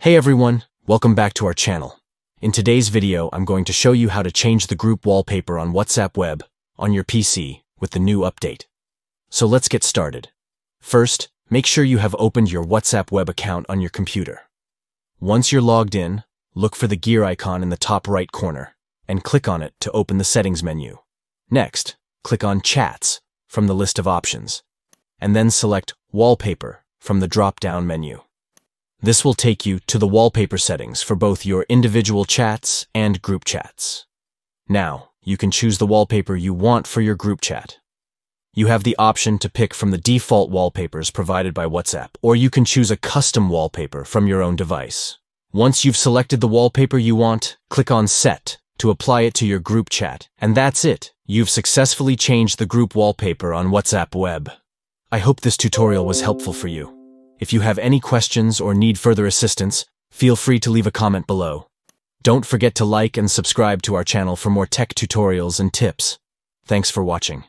Hey everyone, welcome back to our channel. In today's video, I'm going to show you how to change the group wallpaper on WhatsApp Web on your PC with the new update. So let's get started. First, make sure you have opened your WhatsApp Web account on your computer. Once you're logged in, look for the gear icon in the top right corner and click on it to open the settings menu. Next, click on Chats from the list of options, and then select Wallpaper from the drop-down menu. This will take you to the wallpaper settings for both your individual chats and group chats. Now, you can choose the wallpaper you want for your group chat. You have the option to pick from the default wallpapers provided by WhatsApp, or you can choose a custom wallpaper from your own device. Once you've selected the wallpaper you want, click on Set to apply it to your group chat, and that's it. You've successfully changed the group wallpaper on WhatsApp Web. I hope this tutorial was helpful for you. If you have any questions or need further assistance, feel free to leave a comment below. Don't forget to like and subscribe to our channel for more tech tutorials and tips. Thanks for watching.